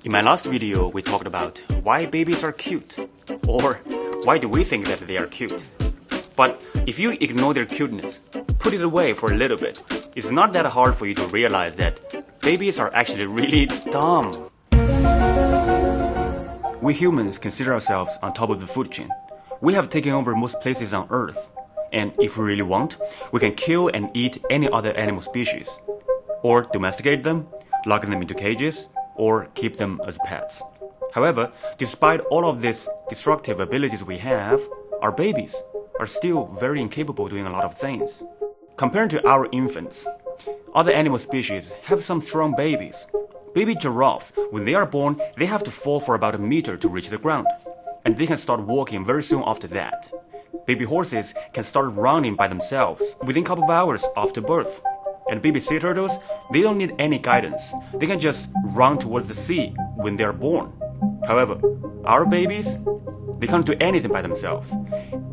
In my last video, we talked about why babies are cute, or why do we think that they are cute. But if you ignore their cuteness, put it away for a little bit, it's not that hard for you to realize that babies are actually really dumb. We humans consider ourselves on top of the food chain. We have taken over most places on Earth. And if we really want, we can kill and eat any other animal species, or domesticate them, lock them into cages, or keep them as pets. However, despite all of these destructive abilities we have, our babies are still very incapable doing a lot of things. Compared to our infants, other animal species have some strong babies. Baby giraffes, when they are born, they have to fall for about a meter to reach the ground. And they can start walking very soon after that. Baby horses can start running by themselves within a couple of hours after birth. And baby sea turtles, they don't need any guidance. They can just run towards the sea when they are born. However, our babies, they can't do anything by themselves.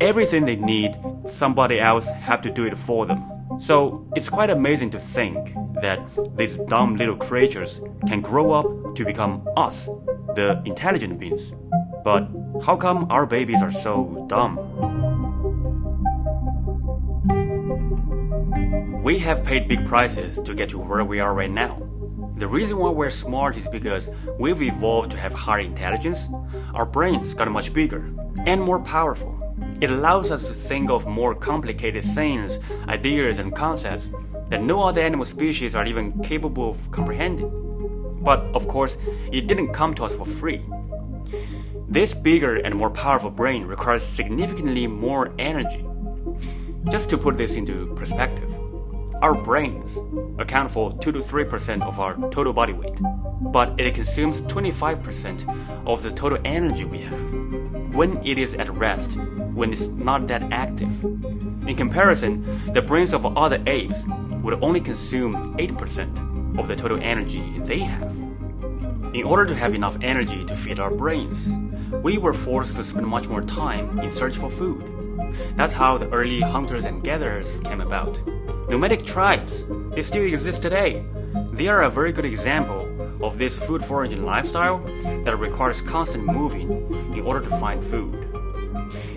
Everything they need, somebody else have to do it for them. So it's quite amazing to think that these dumb little creatures can grow up to become us, the intelligent beings. But how come our babies are so dumb? We have paid big prices to get to where we are right now. The reason why we're smart is because we've evolved to have higher intelligence. Our brains got much bigger and more powerful. It allows us to think of more complicated things, ideas, and concepts that no other animal species are even capable of comprehending. But of course, it didn't come to us for free. This bigger and more powerful brain requires significantly more energy. Just to put this into perspective, our brains account for 2 to 3% of our total body weight, but it consumes 25% of the total energy we have when it is at rest, when it's not that active. In comparison, the brains of other apes would only consume 8% of the total energy they have. In order to have enough energy to feed our brains, we were forced to spend much more time in search for food. That's how the early hunters and gatherers came about. Nomadic tribes, they still exist today. They are a very good example of this food foraging lifestyle that requires constant moving in order to find food.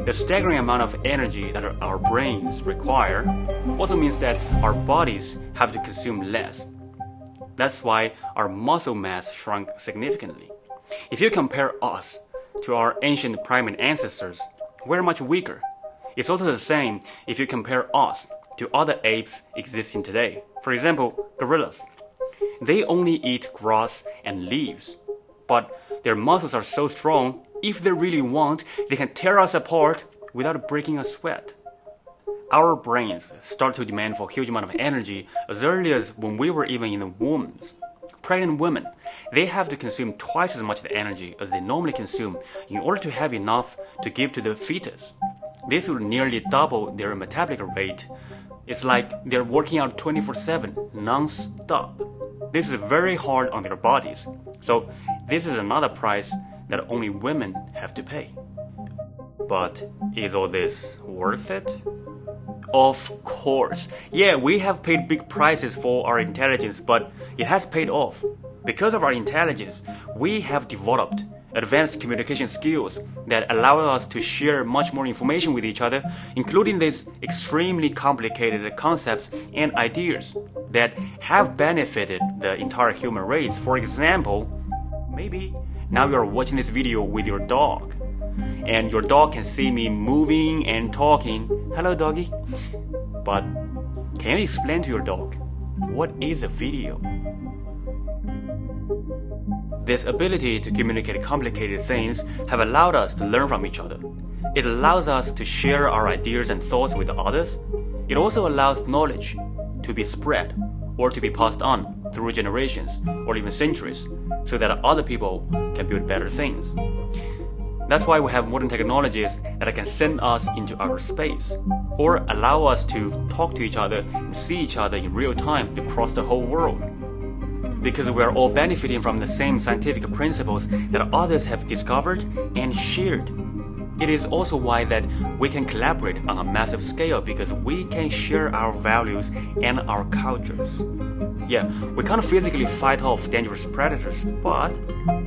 The staggering amount of energy that our brains require also means that our bodies have to consume less. That's why our muscle mass shrunk significantly. If you compare us to our ancient primate ancestors, we're much weaker. It's also the same if you compare us to other apes existing today. For example, gorillas. They only eat grass and leaves, but their muscles are so strong, if they really want, they can tear us apart without breaking a sweat. Our brains start to demand for a huge amount of energy as early as when we were even in the wombs. Pregnant women, they have to consume twice as much energy as they normally consume in order to have enough to give to the fetus. This would nearly double their metabolic rate. It's like they're working out 24/7, non-stop. This is very hard on their bodies. So this is another price that only women have to pay. But is all this worth it? Of course. Yeah, we have paid big prices for our intelligence, but it has paid off. Because of our intelligence, we have developed advanced communication skills that allow us to share much more information with each other, including these extremely complicated concepts and ideas that have benefited the entire human race. For example, maybe now you are watching this video with your dog, and your dog can see me moving and talking. Hello, doggy. But can you explain to your dog what is a video? This ability to communicate complicated things have allowed us to learn from each other. It allows us to share our ideas and thoughts with others. It also allows knowledge to be spread or to be passed on through generations or even centuries so that other people can build better things. That's why we have modern technologies that can send us into outer space or allow us to talk to each other and see each other in real time across the whole world. Because we are all benefiting from the same scientific principles that others have discovered and shared. It is also why that we can collaborate on a massive scale because we can share our values and our cultures. Yeah, we can't physically fight off dangerous predators, but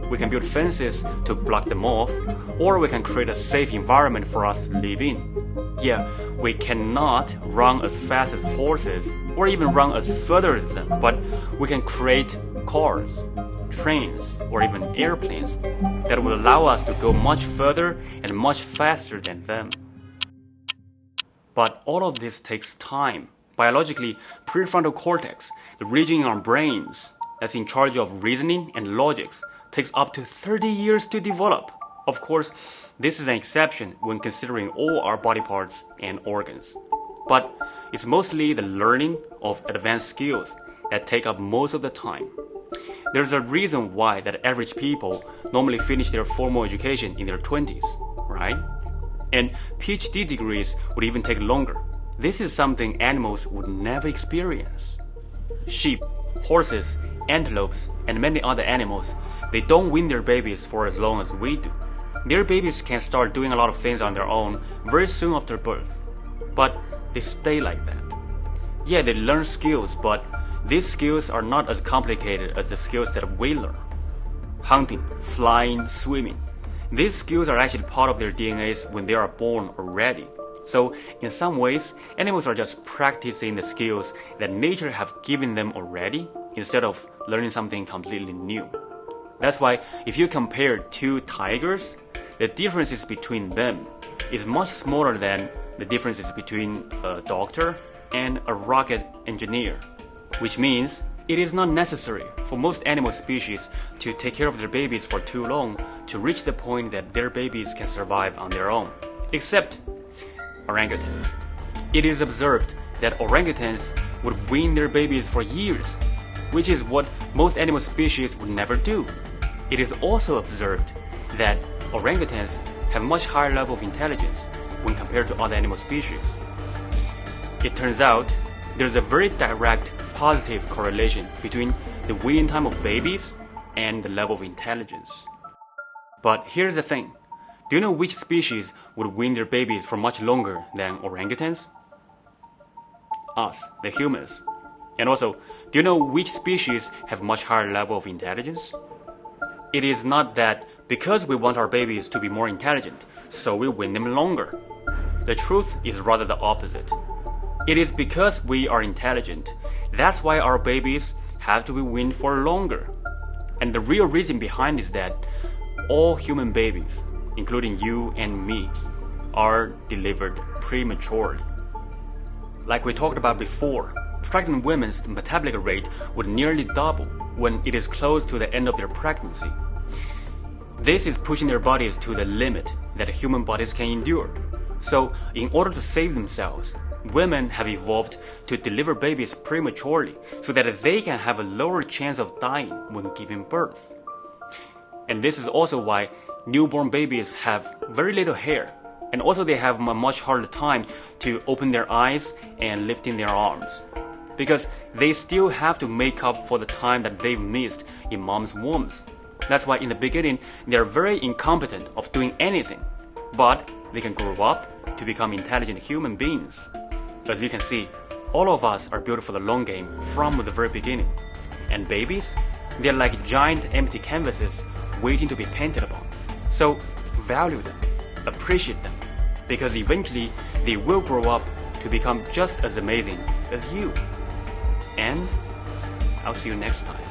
we can build fences to block them off, or we can create a safe environment for us to live in. Yeah, we cannot run as fast as horses, or even run as further as them, but we can create cars, trains, or even airplanes that will allow us to go much further and much faster than them. But all of this takes time. Biologically, prefrontal cortex, the region in our brains that's in charge of reasoning and logics, takes up to 30 years to develop. Of course, this is an exception when considering all our body parts and organs. But it's mostly the learning of advanced skills that take up most of the time. There's a reason why that average people normally finish their formal education in their 20s, right? And PhD degrees would even take longer. This is something animals would never experience. Sheep, horses, antelopes, and many other animals, they don't win their babies for as long as we do. Their babies can start doing a lot of things on their own very soon after birth. But they stay like that. Yeah, they learn skills, but these skills are not as complicated as the skills that we learn. Hunting, flying, swimming. These skills are actually part of their DNAs when they are born already. So, in some ways, animals are just practicing the skills that nature have given them already instead of learning something completely new. That's why if you compare two tigers, the differences between them is much smaller than the differences between a doctor and a rocket engineer. Which means it is not necessary for most animal species to take care of their babies for too long to reach the point that their babies can survive on their own. Except orangutans. It is observed that orangutans would wean their babies for years, which is what most animal species would never do. It is also observed that orangutans have much higher level of intelligence when compared to other animal species. It turns out there's a very direct positive correlation between the weaning time of babies and the level of intelligence. But here's the thing. Do you know which species would wean their babies for much longer than orangutans? Us, the humans. And also, do you know which species have much higher level of intelligence? It is not that because we want our babies to be more intelligent, so we wean them longer. The truth is rather the opposite. It is because we are intelligent. That's why our babies have to be weaned for longer. And the real reason behind is that all human babies, including you and me, are delivered prematurely. Like we talked about before, pregnant women's metabolic rate would nearly double when it is close to the end of their pregnancy. This is pushing their bodies to the limit that human bodies can endure. So, in order to save themselves, women have evolved to deliver babies prematurely so that they can have a lower chance of dying when giving birth. And this is also why newborn babies have very little hair, and also they have a much harder time to open their eyes and lifting their arms, because they still have to make up for the time that they've missed in mom's wombs. That's why in the beginning they're very incompetent of doing anything, but they can grow up to become intelligent human beings. As you can see, all of us are built for the long game from the very beginning. And babies, they're like giant empty canvases waiting to be painted upon. So value them, appreciate them, because eventually they will grow up to become just as amazing as you. And I'll see you next time.